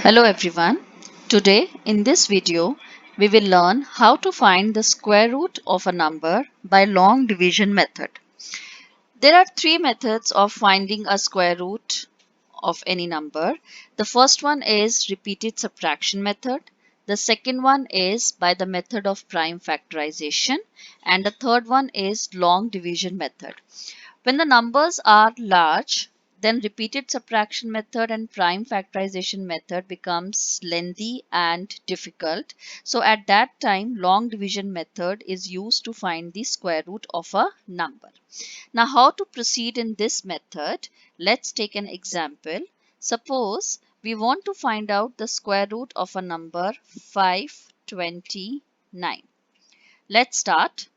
Hello everyone. Today in this video we will learn how to find the square root of a number by long division method. There are three methods of finding a square root of any number. The first one is repeated subtraction method. The second one is by the method of prime factorization, and the third one is long division method. When the numbers are large, then repeated subtraction method and prime factorization method becomes lengthy and difficult. So at that time, long division method is used to find the square root of a number. Now how to proceed in this method? Let's take an example. Suppose we want to find out the square root of a number 529. Let's start.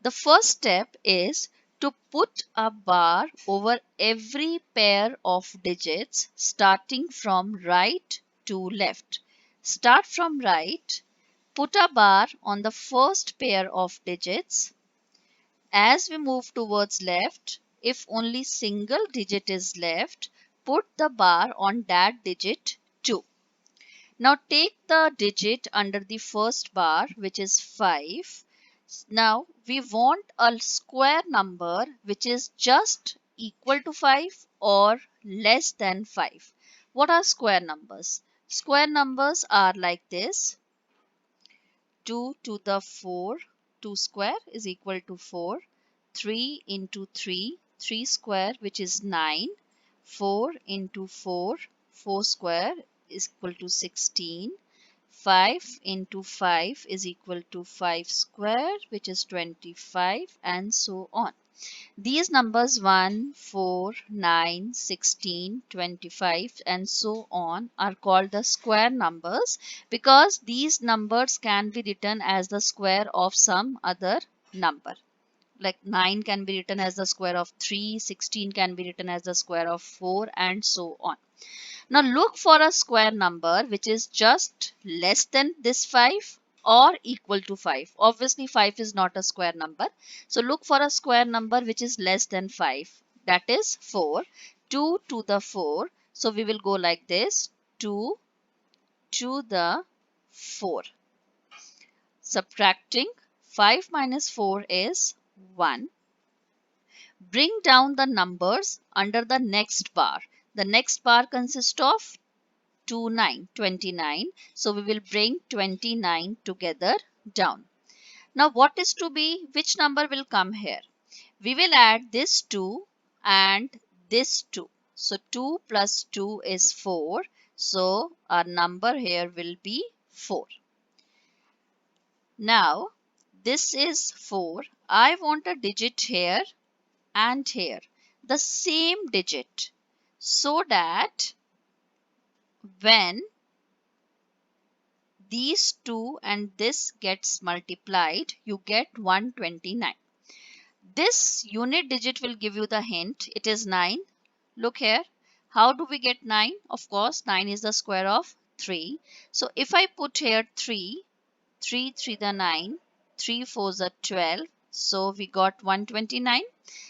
The first step is to put a bar over every pair of digits starting from right to left. Start from right, put a bar on the first pair of digits. As we move towards left, if only single digit is left, put the bar on that digit too. Now take the digit under the first bar, which is 5. Now we want a square number which is just equal to 5 or less than 5. What are square numbers? Square numbers are like this: 2 to the 4, 2 square is equal to 4, 3 into 3, 3 square which is 9, 4 into 4, 4 square is equal to 16, 5 into 5 is equal to 5 square which is 25, and so on. These numbers 1, 4, 9, 16, 25, and so on are called the square numbers because these numbers can be written as the square of some other number. Like 9 can be written as the square of 3, 16 can be written as the square of 4, and so on. Now look for a square number which is just less than this 5 or equal to 5. Obviously 5 is not a square number. So look for a square number which is less than 5. That is 4. 2 to the 4. So we will go like this: 2 to the 4. Subtracting 5 minus 4 is 1. Bring down the numbers under the next bar. The next bar consists of 29. So we will bring 29 together down. Now what is to be? Which number will come here? We will add this 2 and this 2. So 2 plus 2 is 4. So our number here will be 4. Now this is 4. I want a digit here and here. The same digit. So that when these two and this gets multiplied, you get 129. This unit digit will give you the hint. It is 9. Look here. How do we get 9? Of course, 9 is the square of 3. So if I put here 3, 3 3 the 9, 3 4 the 12. So we got 129.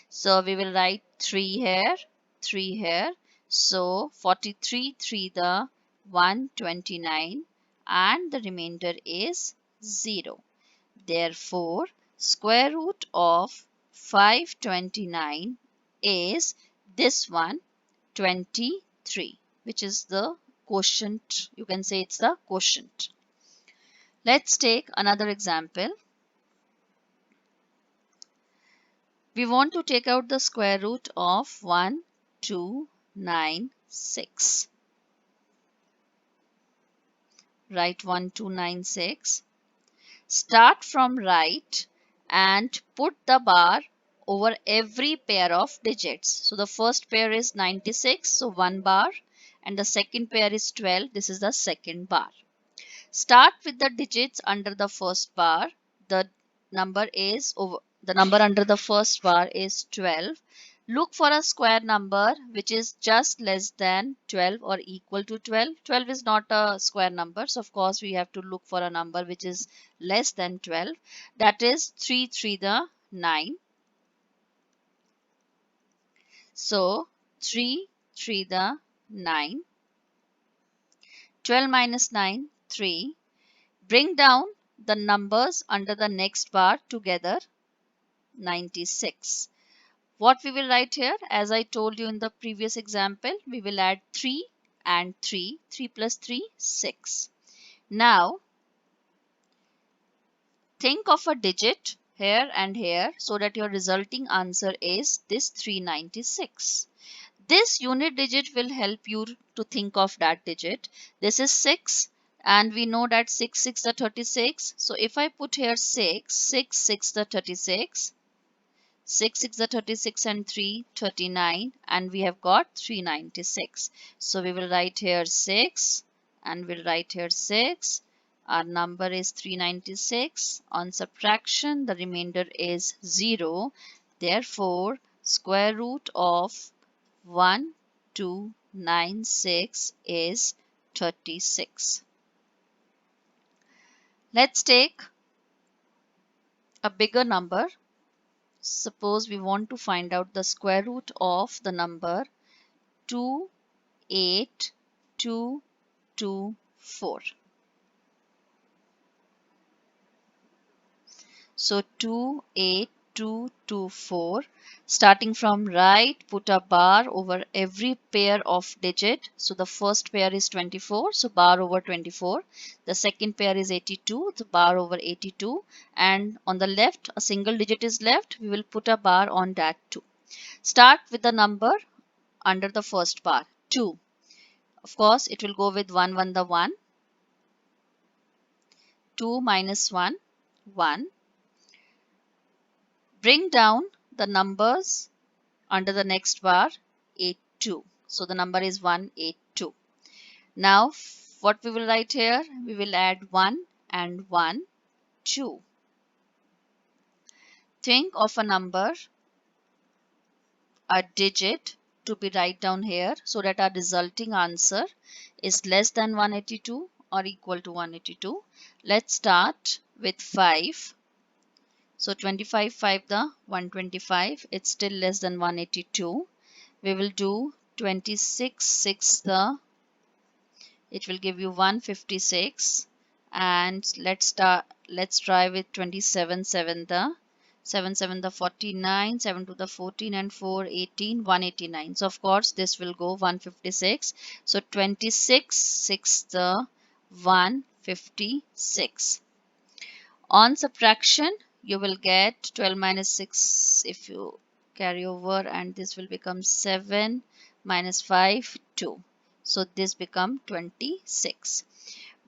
So we will write 3 here, 3 here. So 43 3 the 129, and the remainder is 0. Therefore, square root of 529 is this one, 23, which is the quotient. You can say it's the quotient. Let's take another example. We want to take out the square root of 1296. Write 1296. Start from right and put the bar over every pair of digits. So the first pair is 96, so 1 bar, and the second pair is 12. This is the second bar. Start with the digits under the first bar. The number under the first bar is 12. Look for a square number which is just less than 12 or equal to 12. 12 is not a square number, so of course we have to look for a number which is less than 12. That is 3 3 the 9. So 3, 3 the 9. 12 minus 9, 3. Bring down the numbers under the next bar together, 96. What we will write here, as I told you in the previous example, we will add 3 and 3. 3 plus 3, 6. Now, think of a digit here and here so that your resulting answer is this 396. This unit digit will help you to think of that digit. This is 6 and we know that 6 6 the 36. So if I put here 6, 6 6 the 36, 6 6 the 36 and 3 39, and we have got 396. So we will write here 6 and we'll write here 6. Our number is 396. On subtraction, the remainder is 0. Therefore, square root of 1296 is 36. Let's take a bigger number. Suppose we want to find out the square root of the number 28224. So 28224. Starting from right, put a bar over every pair of digit. So the first pair is 24, so bar over 24. The second pair is 82, the bar over 82. And on the left, a single digit is left. We will put a bar on that too. Start with the number under the first bar, 2. Of course, it will go with 1, 1 the 1. 2 minus 1, 1. Bring down the numbers under the next bar, 82. So the number is 182. Now what we will write here? We will add 1 and 1, 2. Think of a number, a digit to be write down here so that our resulting answer is less than 182 or equal to 182. Let's start with 5. So 25 5 the 125, it's still less than 182. We will do 26 6 the, it will give you 156, and let's try with 27 7 the, 7 7 the 49, 7 to the 14 and 4 18, 189. So of course this will go 156. So 26 6 the 156. On subtraction, you will get 12 minus 6 if you carry over, and this will become 7 minus 5, 2. So this become 26.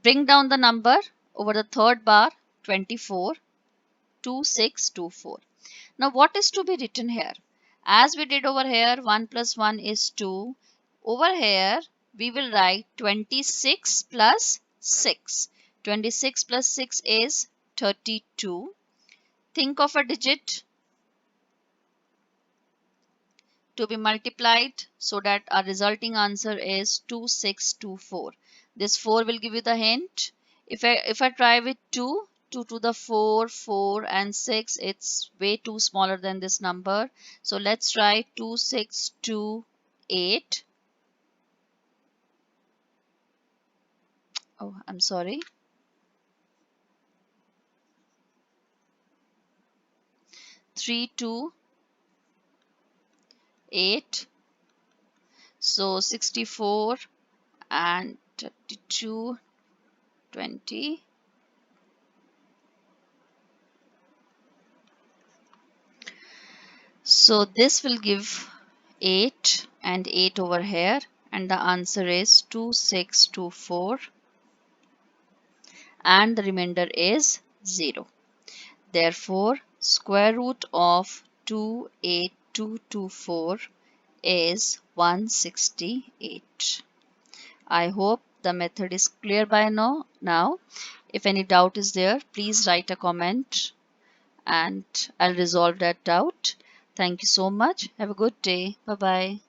Bring down the number over the third bar, 24, 2624. Now what is to be written here? As we did over here, 1 plus 1 is 2. Over here, we will write 26 plus 6. 26 plus 6 is 32. Think of a digit to be multiplied so that our resulting answer is 2624. This 4 will give you the hint. If I try with 2, 2 to the 4, 4 and 6, it's way too smaller than this number. So let's try 2628. Oh, I'm sorry. 328. So 64 and 32, 20. So this will give 8 and 8 over here, and the answer is 2624, and the remainder is 0. Therefore, square root of 28224 is 168. I hope the method is clear by now. If any doubt is there, please write a comment and I'll resolve that doubt. Thank you so much. Have a good day. Bye bye.